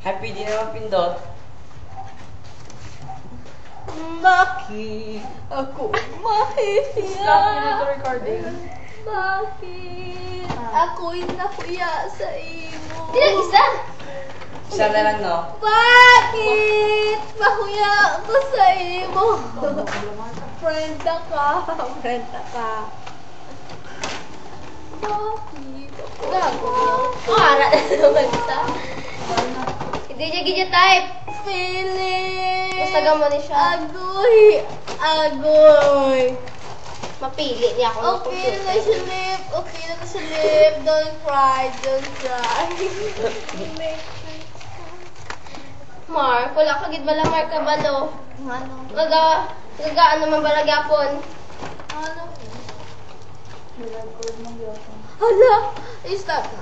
Happy di naman pindot. Bakit ako mahihiya? Stop nyo the recording. Bakit ako'y nakuya sa imo? Di lang isa. Isa na lang, no? Bakit makuya ako sa imo? Friend ka. Friend ka. Bakit ako? Gago. Para na naman sa. Hindi niya ganyan type. Philip! Basta gamon ni siya. Agoy! Agoy! Mapili niya ako ng Okay na computer. silip! Okay na silip! Don't cry! Don't cry! Mark, wala ka gid bala Mark ka balo. Ano? Gagaan naman bala gyapon. Ano? Hala! Stop na.